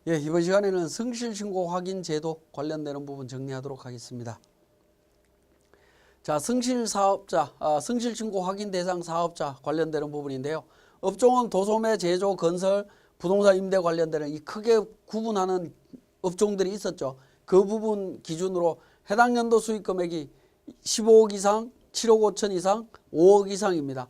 예, 이번 시간에는 성실신고 확인 제도 관련되는 부분 정리하도록 하겠습니다. 자, 성실사업자, 성실신고 확인 대상 사업자 관련되는 부분인데요. 업종은 도소매, 제조, 건설, 부동산 임대 관련되는 이 크게 구분하는 업종들이 있었죠. 그 부분 기준으로 해당 연도 수익 금액이 15억 이상, 7억 5천 이상, 5억 이상입니다.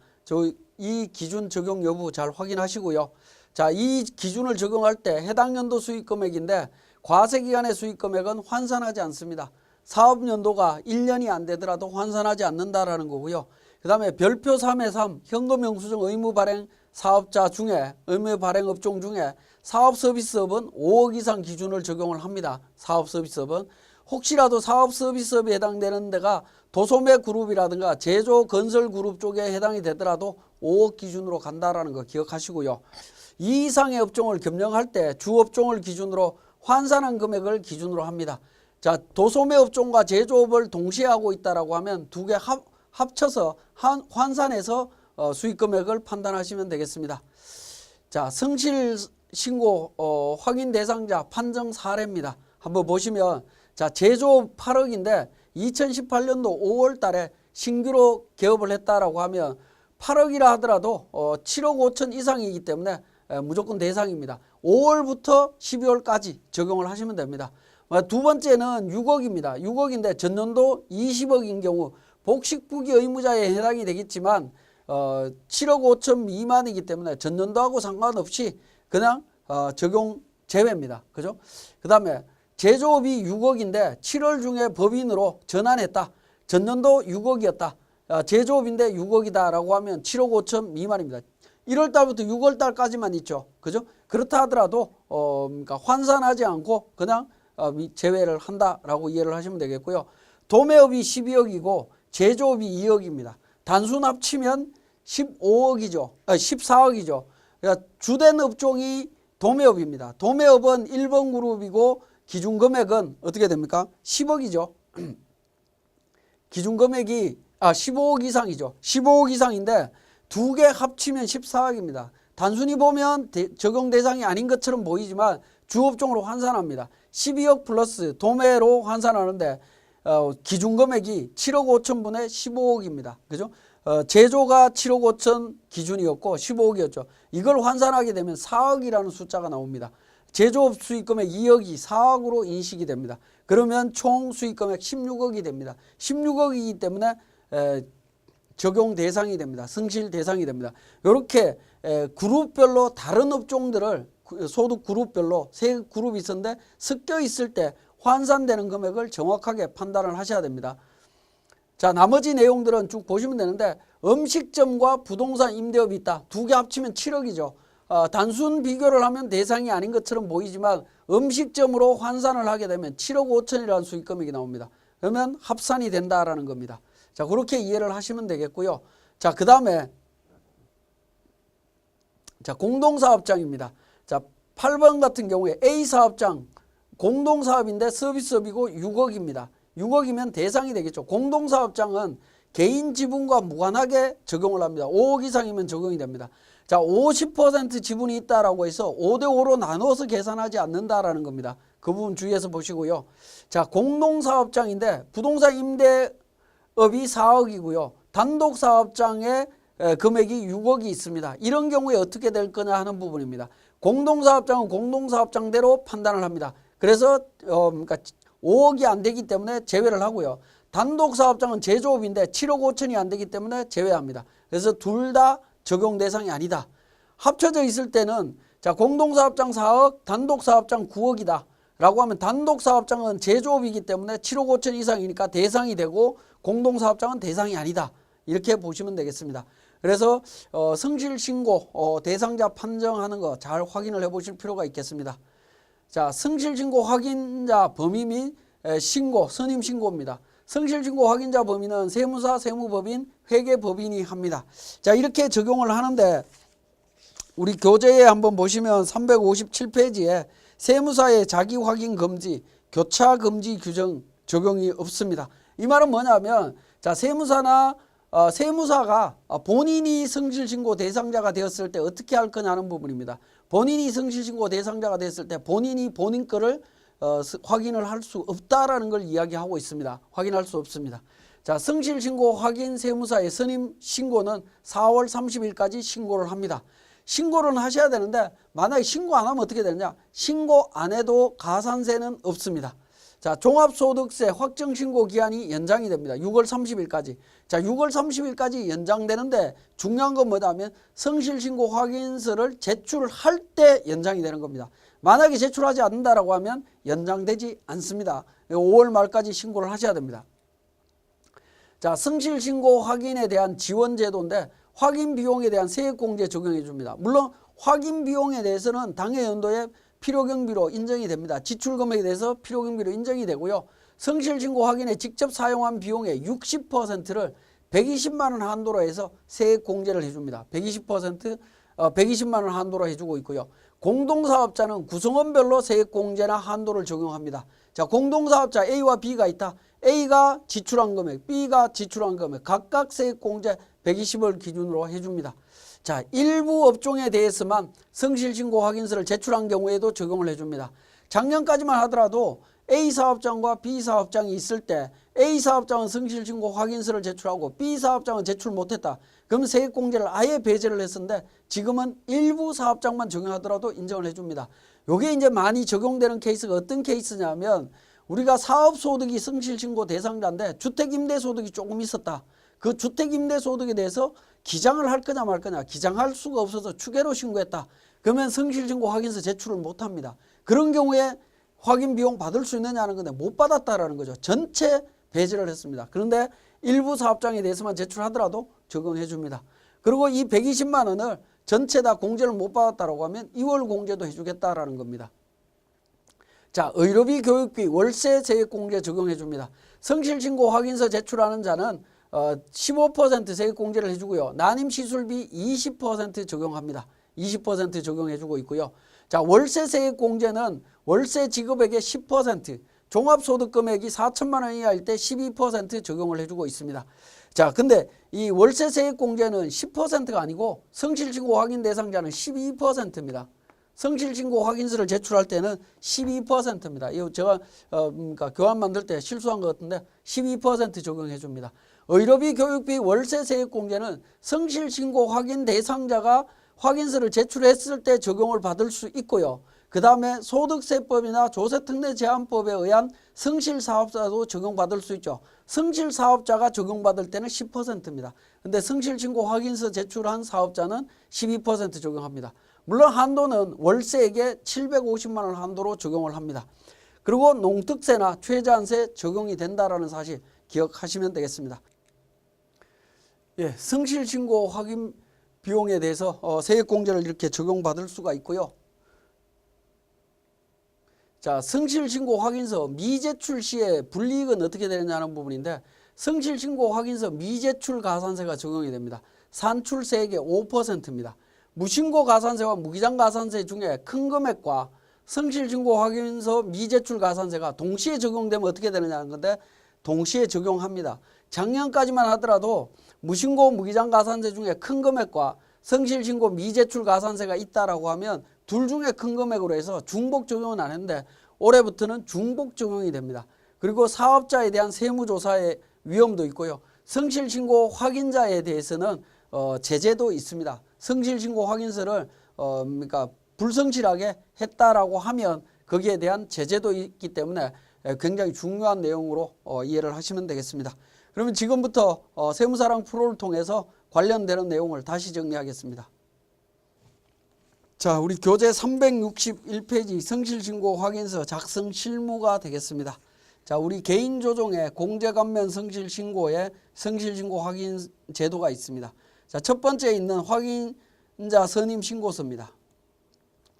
이 기준 적용 여부 잘 확인하시고요. 자, 이 기준을 적용할 때 해당 연도 수익 금액인데 과세 기간의 수익 금액은 환산하지 않습니다. 사업 연도가 1년이 안 되더라도 환산하지 않는다라는 거고요. 그 다음에 별표 3의 3 현금 영수증 의무 발행 사업자 중에 의무 발행 업종 중에 사업 서비스업은 5억 이상 기준을 적용을 합니다. 사업 서비스업은 혹시라도 사업 서비스업에 해당되는 데가 도소매 그룹이라든가 제조 건설 그룹 쪽에 해당이 되더라도 5억 기준으로 간다라는 거 기억하시고요. 이 이상의 업종을 겸용할 때 주업종을 기준으로 환산한 금액을 기준으로 합니다. 자, 도소매 업종과 제조업을 동시에 하고 있다라고 하면 두 개 합쳐서 환산해서 수익 금액을 판단하시면 되겠습니다. 자, 성실신고 확인 대상자 판정 사례입니다. 한번 보시면 자, 제조업 8억인데 2018년도 5월 달에 신규로 개업을 했다라고 하면 8억이라 하더라도 7억 5천 이상이기 때문에 무조건 대상입니다. 5월부터 12월까지 적용을 하시면 됩니다. 두 번째는 6억입니다. 6억인데 전년도 20억인 경우 복식부기 의무자에 해당이 되겠지만 7억 5천 미만이기 때문에 전년도하고 상관없이 그냥 적용 제외입니다. 그죠? 그 다음에 제조업이 6억인데 7월 중에 법인으로 전환했다. 전년도 6억이었다. 제조업인데 6억이다 라고 하면 7억 5천 미만입니다. 1월 달부터 6월 달까지만 있죠. 그죠? 그렇다 하더라도 그러니까 환산하지 않고 그냥 제외를 한다라고 이해를 하시면 되겠고요. 도매업이 12억이고 제조업이 2억입니다. 단순 합치면 15억이죠. 14억이죠. 그러니까 주된 업종이 도매업입니다. 도매업은 1번 그룹이고 기준 금액은 어떻게 됩니까? 10억이죠. 기준 금액이 15억 이상이죠. 15억 이상인데 두 개 합치면 14억입니다. 단순히 보면 적용 대상이 아닌 것처럼 보이지만 주업종으로 환산합니다. 12억 플러스 도매로 환산하는데 기준 금액이 7억 5천 분의 15억입니다. 그죠? 제조가 7억 5천 기준이었고 15억이었죠. 이걸 환산하게 되면 4억이라는 숫자가 나옵니다. 제조업 수익금액 2억이 4억으로 인식이 됩니다. 그러면 총 수익금액 16억이 됩니다. 16억이기 때문에 적용 대상이 됩니다. 성실 대상이 됩니다. 이렇게 그룹별로 다른 업종들을 소득 그룹별로 세 그룹이 있었는데 섞여 있을 때 환산되는 금액을 정확하게 판단을 하셔야 됩니다. 자, 나머지 내용들은 쭉 보시면 되는데 음식점과 부동산 임대업이 있다. 두 개 합치면 7억이죠. 단순 비교를 하면 대상이 아닌 것처럼 보이지만 음식점으로 환산을 하게 되면 7억 5천이라는 수익금액이 나옵니다. 그러면 합산이 된다라는 겁니다. 자, 그렇게 이해를 하시면 되겠고요. 자, 그 다음에 자, 공동사업장입니다. 자, 8번 같은 경우에 A 사업장 공동사업인데 서비스업이고 6억입니다. 6억이면 대상이 되겠죠. 공동사업장은 개인 지분과 무관하게 적용을 합니다. 5억 이상이면 적용이 됩니다. 자, 50% 지분이 있다라고 해서 5대5로 나눠서 계산하지 않는다라는 겁니다. 그 부분 주의해서 보시고요. 자, 공동사업장인데 부동산 임대업이 4억이고요. 단독사업장의 금액이 6억이 있습니다. 이런 경우에 어떻게 될 거냐 하는 부분입니다. 공동사업장은 공동사업장대로 판단을 합니다. 그래서 그러니까 5억이 안 되기 때문에 제외를 하고요. 단독사업장은 제조업인데 7억 5천이 안 되기 때문에 제외합니다. 그래서 둘 다 적용 대상이 아니다. 합쳐져 있을 때는 자, 공동사업장 4억, 단독사업장 9억이다. 라고 하면 단독사업장은 제조업이기 때문에 7억 5천 이상이니까 대상이 되고 공동사업장은 대상이 아니다. 이렇게 보시면 되겠습니다. 그래서 성실신고 대상자 판정하는 거 잘 확인을 해 보실 필요가 있겠습니다. 자, 성실신고 확인자 범위 및 신고, 선임신고입니다. 성실신고 확인자 범위는 세무사, 세무법인, 회계법인이 합니다. 자, 이렇게 적용을 하는데 우리 교재에 한번 보시면 357페이지에 세무사의 자기확인 금지, 교차 금지 규정 적용이 없습니다. 이 말은 뭐냐면 자, 세무사가 본인이 성실신고 대상자가 되었을 때 어떻게 할 거냐는 부분입니다. 본인이 성실신고 대상자가 됐을 때 본인이 본인 거를 확인을 할 수 없다라는 걸 이야기하고 있습니다. 확인할 수 없습니다. 자, 성실신고 확인 세무사의 선임 신고는 4월 30일까지 신고를 합니다. 신고를 하셔야 되는데 만약에 신고 안 하면 어떻게 되느냐? 신고 안 해도 가산세는 없습니다. 자, 종합소득세 확정신고 기한이 연장이 됩니다. 6월 30일까지. 자, 6월 30일까지 연장되는데 중요한 건 뭐냐면 성실신고 확인서를 제출할 때 연장이 되는 겁니다. 만약에 제출하지 않는다라고 하면 연장되지 않습니다. 5월 말까지 신고를 하셔야 됩니다. 자, 성실신고 확인에 대한 지원제도인데 확인 비용에 대한 세액공제 적용해 줍니다. 물론 확인 비용에 대해서는 당해 연도에 필요경비로 인정이 됩니다. 지출금액에 대해서 필요경비로 인정이 되고요. 성실신고 확인에 직접 사용한 비용의 60%를 120만 원 한도로 해서 세액공제를 해줍니다. 120만 원 한도로 해주고 있고요. 공동사업자는 구성원별로 세액공제나 한도를 적용합니다. 자, 공동사업자 A와 B가 있다. A가 지출한 금액, B가 지출한 금액 각각 세액공제 120을 기준으로 해줍니다. 자, 일부 업종에 대해서만 성실신고 확인서를 제출한 경우에도 적용을 해줍니다. 작년까지만 하더라도 A 사업장과 B 사업장이 있을 때 A 사업장은 성실신고 확인서를 제출하고 B 사업장은 제출 못했다. 그럼 세액공제를 아예 배제를 했었는데 지금은 일부 사업장만 적용하더라도 인정을 해줍니다. 이게 이제 많이 적용되는 케이스가 어떤 케이스냐면 우리가 사업소득이 성실신고 대상자인데 주택임대소득이 조금 있었다. 그 주택임대소득에 대해서 기장을 할 거냐 말 거냐. 기장할 수가 없어서 추계로 신고했다. 그러면 성실신고 확인서 제출을 못합니다. 그런 경우에 확인 비용 받을 수 있느냐는 건데 못 받았다라는 거죠. 전체 배제를 했습니다. 그런데 일부 사업장에 대해서만 제출하더라도 적용해 줍니다. 그리고 이 120만 원을 전체 다 공제를 못 받았다라고 하면 2월 공제도 해주겠다라는 겁니다. 자, 의료비, 교육비, 월세 세액공제 적용해 줍니다. 성실신고 확인서 제출하는 자는 15% 세액공제를 해주고요. 난임시술비 20% 적용합니다. 20% 적용해주고 있고요. 자, 월세 세액공제는 월세 지급액의 10%, 종합소득금액이 4천만 원 이하일 때 12% 적용을 해주고 있습니다. 자, 근데 이 월세 세액공제는 10%가 아니고 성실신고 확인 대상자는 12%입니다. 성실신고 확인서를 제출할 때는 12%입니다. 이거 제가 그러니까 교환 만들 때 실수한 것 같은데 12% 적용해 줍니다. 의료비, 교육비, 월세 세액공제는 성실신고 확인 대상자가 확인서를 제출했을 때 적용을 받을 수 있고요. 그 다음에 소득세법이나 조세특례제한법에 의한 성실사업자도 적용받을 수 있죠. 성실사업자가 적용받을 때는 10%입니다. 근데 성실신고 확인서 제출한 사업자는 12% 적용합니다. 물론 한도는 월세액에 750만 원 한도로 적용을 합니다. 그리고 농특세나 최저한세 적용이 된다라는 사실 기억하시면 되겠습니다. 예, 성실신고 확인 비용에 대해서 세액공제를 이렇게 적용받을 수가 있고요. 자, 성실신고 확인서 미제출 시에 불이익은 어떻게 되느냐는 부분인데 성실신고 확인서 미제출 가산세가 적용이 됩니다. 산출세액의 5%입니다. 무신고 가산세와 무기장 가산세 중에 큰 금액과 성실신고 확인서 미제출 가산세가 동시에 적용되면 어떻게 되느냐는 건데 동시에 적용합니다. 작년까지만 하더라도 무신고 무기장 가산세 중에 큰 금액과 성실신고 미제출 가산세가 있다라고 하면 둘 중에 큰 금액으로 해서 중복 적용은 안 했는데 올해부터는 중복 적용이 됩니다. 그리고 사업자에 대한 세무조사의 위험도 있고요. 성실신고 확인자에 대해서는 제재도 있습니다. 성실신고 확인서를 그러니까 불성실하게 했다라고 하면 거기에 대한 제재도 있기 때문에 굉장히 중요한 내용으로 이해를 하시면 되겠습니다. 그러면 지금부터 세무사랑 프로를 통해서 관련되는 내용을 다시 정리하겠습니다. 자, 우리 교재 361페이지 성실신고 확인서 작성 실무가 되겠습니다. 자, 우리 개인조정의 공제감면 성실신고에 성실신고 확인 제도가 있습니다. 자, 첫 번째 있는 확인자 선임 신고서입니다.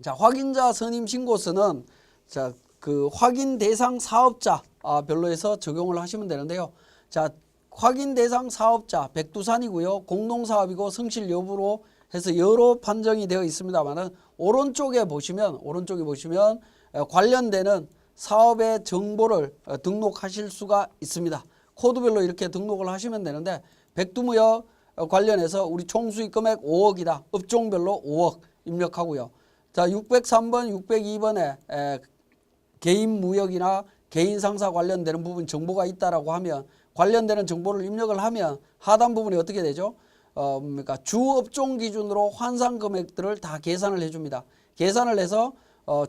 자, 확인자 선임 신고서는 자, 그 확인 대상 사업자 별로 해서 적용을 하시면 되는데요. 자, 확인 대상 사업자 백두산이고요. 공동사업이고 성실 여부로 해서 여러 판정이 되어 있습니다만은 오른쪽에 보시면 관련되는 사업의 정보를 등록하실 수가 있습니다. 코드별로 이렇게 등록을 하시면 되는데 백두무역 관련해서 우리 총수익 금액 5억이다. 업종별로 5억 입력하고요. 자, 603번, 602번에 개인 무역이나 개인 상사 관련되는 부분 정보가 있다라고 하면 관련되는 정보를 입력을 하면 하단 부분이 어떻게 되죠? 그러니까 주 업종 기준으로 환산 금액들을 다 계산을 해줍니다. 계산을 해서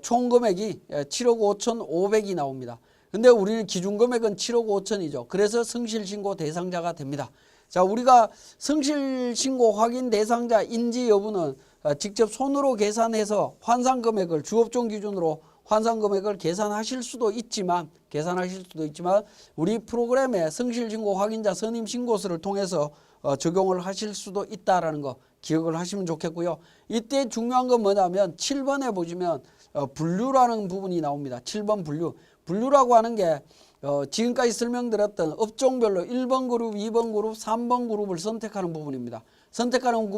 총 금액이 7억 5,500이 나옵니다. 근데 우리는 기준 금액은 7억 5천이죠. 그래서 성실신고 대상자가 됩니다. 자, 우리가 성실신고 확인 대상자인지 여부는 직접 손으로 계산해서 환산 금액을 주업종 기준으로 환산 금액을 계산하실 수도 있지만 우리 프로그램에 성실신고 확인자 선임신고서를 통해서 적용을 하실 수도 있다라는 거 기억을 하시면 좋겠고요. 이때 중요한 건 뭐냐면 7번에 보시면 분류라는 부분이 나옵니다. 7번 분류. 분류라고 하는 게 지금까지 설명드렸던 업종별로 1번 그룹, 2번 그룹, 3번 그룹을 선택하는 부분입니다. 선택하는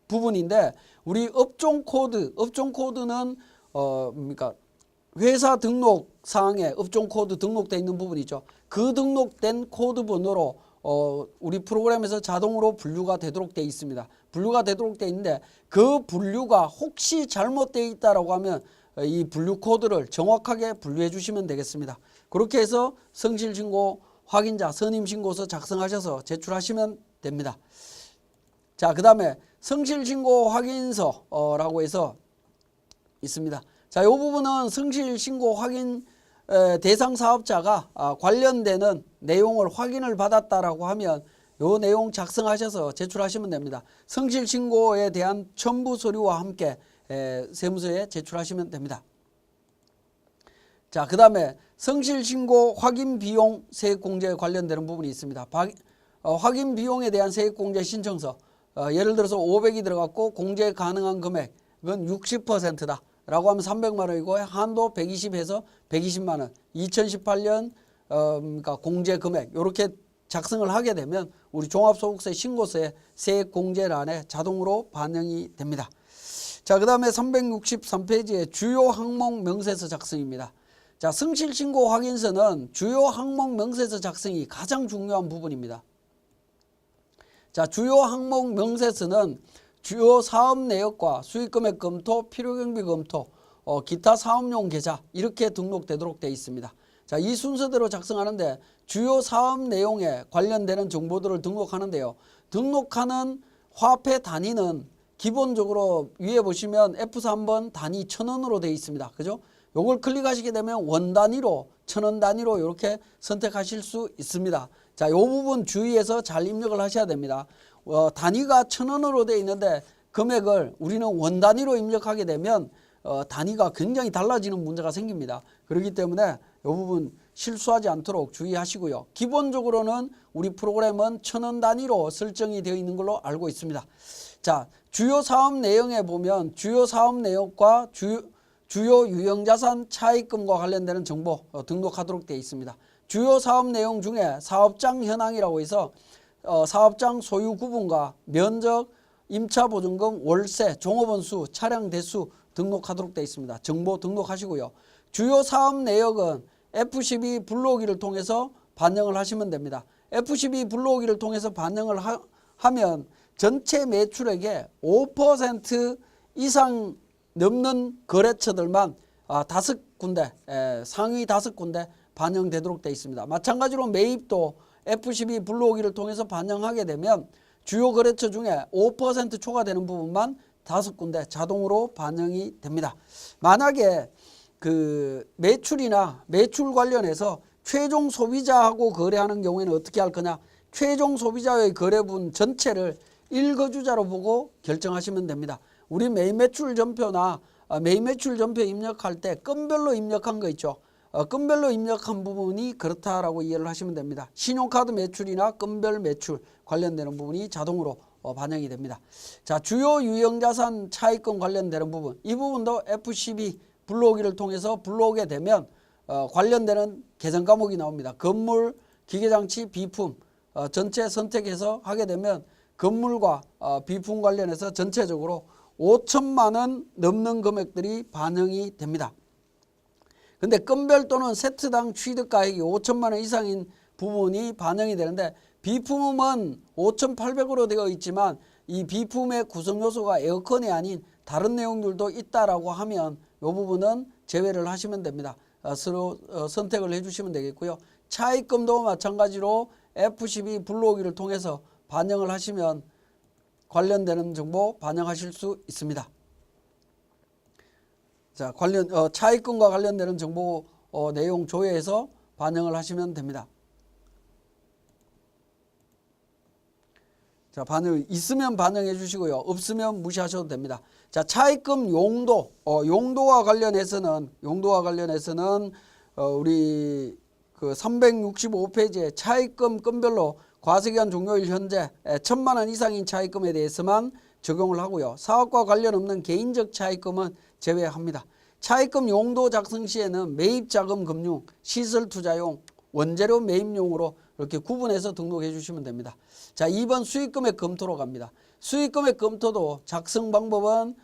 부분인데 우리 업종 코드는 그러니까 회사 등록 사항에 업종 코드 등록되어 있는 부분이죠. 그 등록된 코드 번호로 우리 프로그램에서 자동으로 분류가 되도록 되어 있습니다. 분류가 되도록 되어 있는데 그 분류가 혹시 잘못되어 있다라고 하면 이 분류 코드를 정확하게 분류해 주시면 되겠습니다. 그렇게 해서 성실신고 확인자 선임신고서 작성하셔서 제출하시면 됩니다. 자, 그 다음에 성실신고 확인서라고 해서 있습니다. 자, 이 부분은 성실신고 확인 대상 사업자가 관련되는 내용을 확인을 받았다라고 하면 이 내용 작성하셔서 제출하시면 됩니다. 성실신고에 대한 첨부 서류와 함께 세무서에 제출하시면 됩니다. 자, 그 다음에 성실신고 확인 비용 세액공제에 관련되는 부분이 있습니다. 확인 비용에 대한 세액공제 신청서 예를 들어서 500이 들어갔고 공제 가능한 금액은 60%다 라고 하면 300만 원이고 한도 120에서 120만 원 2018년 그러니까 공제 금액 이렇게 작성을 하게 되면 우리 종합소득세 신고서에 세액공제란에 자동으로 반영이 됩니다. 자, 그 다음에 363페이지에 주요 항목 명세서 작성입니다. 자, 성실신고 확인서는 주요 항목 명세서 작성이 가장 중요한 부분입니다. 자, 주요 항목 명세서는 주요 사업 내역과 수익금액 검토, 필요경비 검토, 기타 사업용 계좌 이렇게 등록되도록 되어 있습니다. 자, 이 순서대로 작성하는데 주요 사업 내용에 관련되는 정보들을 등록하는데요. 등록하는 화폐 단위는 기본적으로 위에 보시면 F3번 단위 1,000원으로 되어 있습니다. 그죠? 요걸 클릭하시게 되면 원 단위로 1,000원 단위로 이렇게 선택하실 수 있습니다. 자, 요 부분 주의해서 잘 입력을 하셔야 됩니다. 단위가 1,000원으로 되어 있는데 금액을 우리는 원 단위로 입력하게 되면 단위가 굉장히 달라지는 문제가 생깁니다. 그렇기 때문에 이 부분 실수하지 않도록 주의하시고요. 기본적으로는 우리 프로그램은 1,000원 단위로 설정이 되어 있는 걸로 알고 있습니다. 자, 주요 사업 내용에 보면 주요 사업 내역과 주요 유형자산 차입금과 관련되는 정보 등록하도록 되어 있습니다. 주요 사업 내용 중에 사업장 현황이라고 해서 사업장 소유 구분과 면적, 임차보증금, 월세, 종업원 수, 차량 대수 등록하도록 되어 있습니다. 정보 등록하시고요. 주요 사업 내역은 F12 불러오기를 통해서 반영을 하시면 됩니다. F12 불러오기를 통해서 반영을 하면 전체 매출액의 5% 이상 넘는 거래처들만 5군데, 상위 5군데 반영되도록 되어 있습니다. 마찬가지로 매입도 F12 불러오기를 통해서 반영하게 되면 주요 거래처 중에 5% 초과되는 부분만 5군데 자동으로 반영이 됩니다. 만약에 그 매출이나 매출 관련해서 최종 소비자하고 거래하는 경우에는 어떻게 할 거냐? 최종 소비자의 거래분 전체를 일거주자로 보고 결정하시면 됩니다. 우리 매입 매출 전표나 매입 매출 전표 입력할 때 건별로 입력한 거 있죠. 건별로 입력한 부분이 그렇다라고 이해를 하시면 됩니다. 신용카드 매출이나 건별 매출 관련되는 부분이 자동으로 반영이 됩니다. 자, 주요 유형자산 차입금 관련되는 부분, 이 부분도 F12 불러오기를 통해서 불러오게 되면 관련되는 계산 과목이 나옵니다. 건물, 기계장치, 비품 전체 선택해서 하게 되면 건물과 비품 관련해서 전체적으로 5천만 원 넘는 금액들이 반영이 됩니다. 근데 건별 또는 세트당 취득가액이 5천만 원 이상인 부분이 반영이 되는데 비품은 5,800으로 되어 있지만 이 비품의 구성 요소가 에어컨이 아닌 다른 내용들도 있다라고 하면 이 부분은 제외를 하시면 됩니다. 서로 선택을 해주시면 되겠고요. 차입금도 마찬가지로 F12 불러오기를 통해서 반영을 하시면 관련되는 정보 반영하실 수 있습니다. 자, 차입금과 관련되는 정보 내용 조회해서 반영을 하시면 됩니다. 자, 있으면 반영해 주시고요. 없으면 무시하셔도 됩니다. 자, 차입금 용도와 관련해서는 우리 그 365페이지에 차입금 건별로 과세기간 종료일 현재 1,000만 원 이상인 차입금에 대해서만 적용을 하고요. 사업과 관련 없는 개인적 차입금은 제외합니다. 차입금 용도 작성 시에는 매입자금 금융, 시설투자용, 원재료 매입용으로 이렇게 구분해서 등록해 주시면 됩니다. 자, 2번 수익금액 검토로 갑니다. 수익금액 검토도 작성 방법은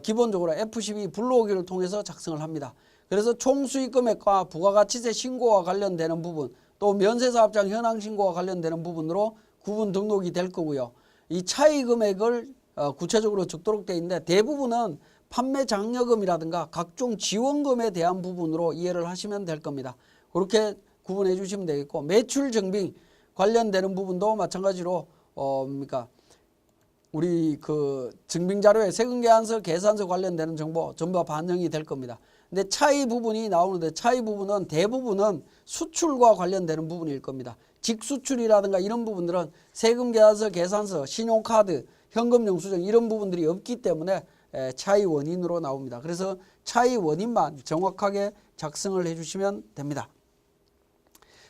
기본적으로 F12 불러오기를 통해서 작성을 합니다. 그래서 총 수익금액과 부가가치세 신고와 관련되는 부분, 또 면세사업장 현황 신고와 관련되는 부분으로 구분 등록이 될 거고요. 이 차이 금액을 구체적으로 적도록 되어 있는데 대부분은 판매 장려금이라든가 각종 지원금에 대한 부분으로 이해를 하시면 될 겁니다. 그렇게 구분해 주시면 되겠고, 매출 증빙 관련되는 부분도 마찬가지로 우리 그 증빙자료에 세금계산서, 계산서 관련되는 정보 전부 반영이 될 겁니다. 근데 차이 부분이 나오는데 차이 부분은 대부분은 수출과 관련되는 부분일 겁니다. 직수출이라든가 이런 부분들은 세금계산서, 계산서, 신용카드, 현금영수증 이런 부분들이 없기 때문에 차이 원인으로 나옵니다. 그래서 차이 원인만 정확하게 작성을 해주시면 됩니다.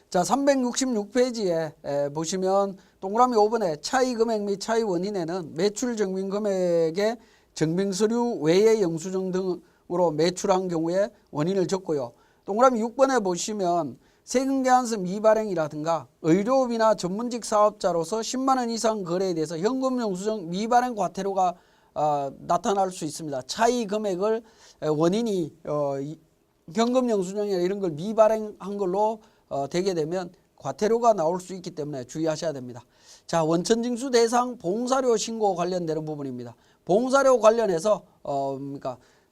자, 366페이지에 보시면 동그라미 5번에 차이 금액 및 차이 원인에는 매출 증빙 금액의 증빙서류 외의 영수증 등으로 매출한 경우에 원인을 적고요. 동그라미 6번에 보시면 세금계산서 미발행이라든가 의료업이나 전문직 사업자로서 10만 원 이상 거래에 대해서 현금영수증 미발행 과태료가 나타날 수 있습니다. 차이 금액을 원인이 현금영수증이나 이런 걸 미발행한 걸로 되게 되면 과태료가 나올 수 있기 때문에 주의하셔야 됩니다. 자, 원천징수 대상 봉사료 신고 관련되는 부분입니다. 봉사료 관련해서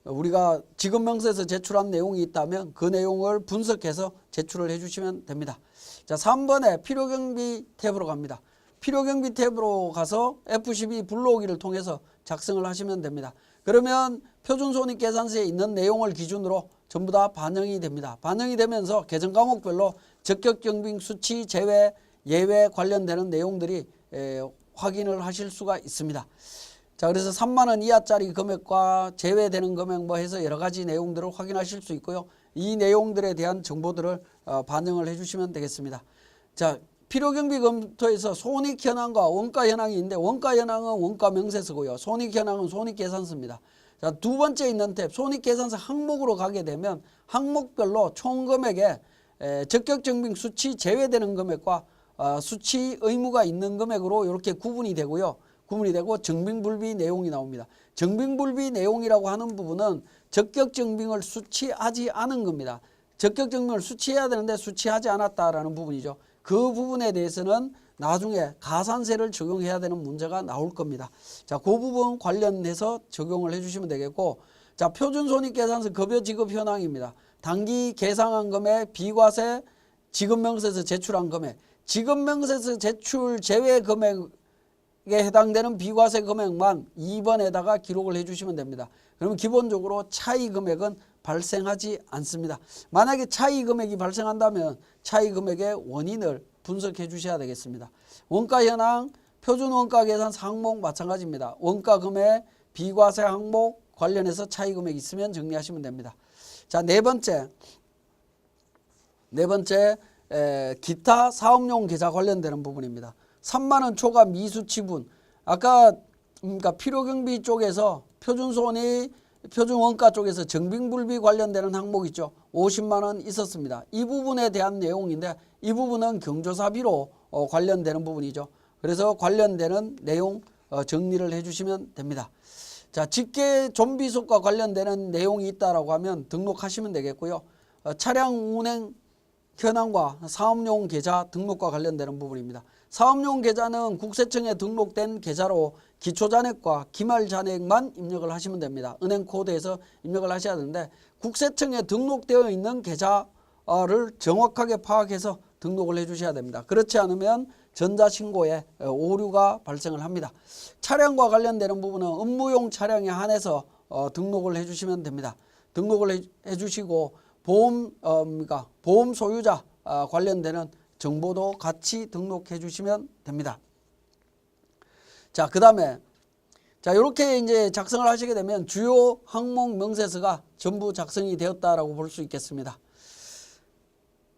우리가 지급명세서 제출한 내용이 있다면 그 내용을 분석해서 제출을 해주시면 됩니다. 자, 3번에 필요경비 탭으로 갑니다. 필요경비 탭으로 가서 F12 불러오기를 통해서 작성을 하시면 됩니다. 그러면 표준손익계산서에 있는 내용을 기준으로 전부 다 반영이 됩니다. 반영이 되면서 계정 과목별로 적격증빙 수치 제외 예외 관련되는 내용들이 확인을 하실 수가 있습니다. 자, 그래서 3만 원 이하짜리 금액과 제외되는 금액 뭐 해서 여러 가지 내용들을 확인하실 수 있고요. 이 내용들에 대한 정보들을 반영을 해주시면 되겠습니다. 자, 필요경비 검토에서 손익현황과 원가현황이 있는데 원가현황은 원가명세서고요. 손익현황은 손익계산서입니다. 자, 두 번째 있는 탭 손익계산서 항목으로 가게 되면 항목별로 총금액에 적격증빙 수치 제외되는 금액과 수치 의무가 있는 금액으로 이렇게 구분이 되고요. 구분이 되고 증빙불비 내용이 나옵니다. 증빙불비 내용이라고 하는 부분은 적격증빙을 수치하지 않은 겁니다. 적격증빙을 수치해야 되는데 수치하지 않았다라는 부분이죠. 그 부분에 대해서는 나중에 가산세를 적용해야 되는 문제가 나올 겁니다. 자, 그 부분 관련해서 적용을 해주시면 되겠고, 자, 표준손익계산서 급여 지급 현황입니다. 당기 계상한 금액, 비과세, 지급명세서 제출한 금액, 지급명세서 제출 제외 금액에 해당되는 비과세 금액만 2번에다가 기록을 해주시면 됩니다. 그러면 기본적으로 차이 금액은 발생하지 않습니다. 만약에 차이 금액이 발생한다면 차이 금액의 원인을 분석해 주셔야 되겠습니다. 원가 현황, 표준 원가 계산 항목 마찬가지입니다. 원가 금액, 비과세 항목 관련해서 차이 금액이 있으면 정리하시면 됩니다. 자, 네 번째 기타 사업용 계좌 관련되는 부분입니다. 3만 원 초과 미수치분. 아까 필요경비 쪽에서 표준손익, 표준원가 쪽에서 증빙불비 관련되는 항목 있죠. 50만 원 있었습니다. 이 부분에 대한 내용인데 이 부분은 경조사비로 관련되는 부분이죠. 그래서 관련되는 내용 정리를 해주시면 됩니다. 자, 직계 좀비속과 관련되는 내용이 있다라고 하면 등록하시면 되겠고요. 차량 운행 현황과 사업용 계좌 등록과 관련되는 부분입니다. 사업용 계좌는 국세청에 등록된 계좌로 기초잔액과 기말잔액만 입력을 하시면 됩니다. 은행 코드에서 입력을 하셔야 되는데 국세청에 등록되어 있는 계좌를 정확하게 파악해서 등록을 해주셔야 됩니다. 그렇지 않으면 전자신고에 오류가 발생을 합니다. 차량과 관련되는 부분은 업무용 차량에 한해서 등록을 해주시면 됩니다. 등록을 해주시고 보험 소유자 관련되는 정보도 같이 등록해 주시면 됩니다. 자, 그 다음에 이렇게 이제 작성을 하시게 되면 주요 항목 명세서가 전부 작성이 되었다라고 볼 수 있겠습니다.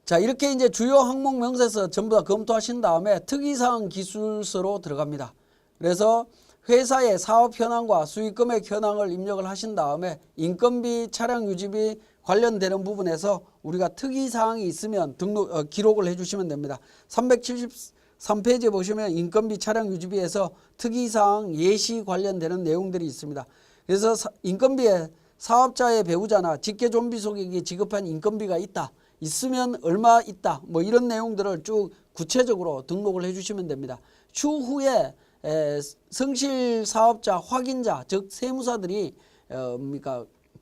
자, 이렇게 이제 주요 항목 명세서 전부 다 검토하신 다음에 특이사항 기술서로 들어갑니다. 그래서 회사의 사업 현황과 수익 금액 현황을 입력을 하신 다음에 인건비, 차량 유지비 관련되는 부분에서 우리가 특이사항이 있으면 기록을 해주시면 됩니다. 373페이지에 보시면 인건비, 차량 유지비에서 특이사항 예시 관련되는 내용들이 있습니다. 그래서 인건비에 사업자의 배우자나 직계존비속에게 지급한 인건비가 있으면 얼마 있다, 뭐 이런 내용들을 쭉 구체적으로 등록을 해주시면 됩니다. 추후에 성실사업자 확인자, 즉 세무사들이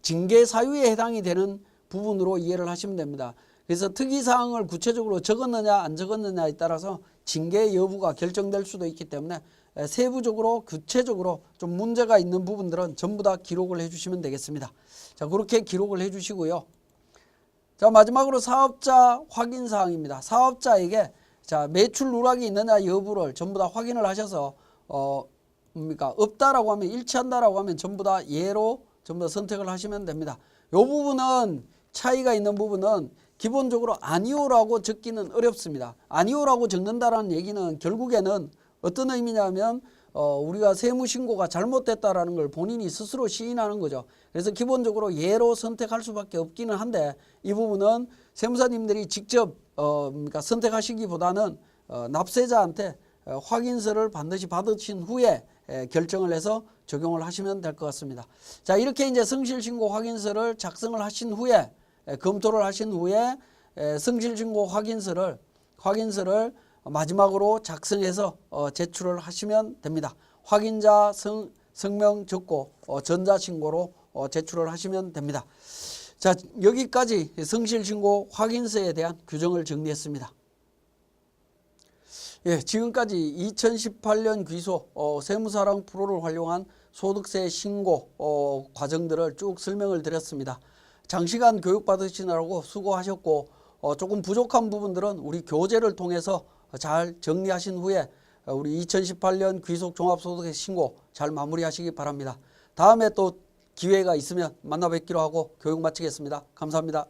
징계 사유에 해당이 되는 부분으로 이해를 하시면 됩니다. 그래서 특이사항을 구체적으로 적었느냐 안 적었느냐에 따라서 징계 여부가 결정될 수도 있기 때문에 세부적으로 구체적으로 좀 문제가 있는 부분들은 전부 다 기록을 해주시면 되겠습니다. 자, 그렇게 기록을 해주시고요. 자, 마지막으로 사업자 확인사항입니다. 사업자에게 매출 누락이 있느냐 여부를 전부 다 확인을 하셔서 없다라고 하면 일치한다라고 하면 전부 다 예로 전부 다 선택을 하시면 됩니다. 이 부분은 차이가 있는 부분은 기본적으로 아니오라고 적기는 어렵습니다. 아니오라고 적는다라는 얘기는 결국에는 어떤 의미냐면 우리가 세무신고가 잘못됐다라는 걸 본인이 스스로 시인하는 거죠. 그래서 기본적으로 예로 선택할 수밖에 없기는 한데 이 부분은 세무사님들이 직접 선택하시기보다는 납세자한테 확인서를 반드시 받으신 후에 결정을 해서 적용을 하시면 될 것 같습니다. 자, 이렇게 이제 성실신고 확인서를 작성을 하신 후에 검토를 하신 후에 성실신고 확인서를 마지막으로 작성해서 제출을 하시면 됩니다. 확인자 성명 적고 전자신고로 제출을 하시면 됩니다. 자, 여기까지 성실신고 확인서에 대한 규정을 정리했습니다. 예, 지금까지 2018년 귀소 세무사랑 프로를 활용한 소득세 신고 과정들을 쭉 설명을 드렸습니다. 장시간 교육받으시느라고 수고하셨고 조금 부족한 부분들은 우리 교재를 통해서 잘 정리하신 후에 우리 2018년 귀속 종합소득세 신고 잘 마무리하시기 바랍니다. 다음에 또 기회가 있으면 만나 뵙기로 하고 교육 마치겠습니다. 감사합니다.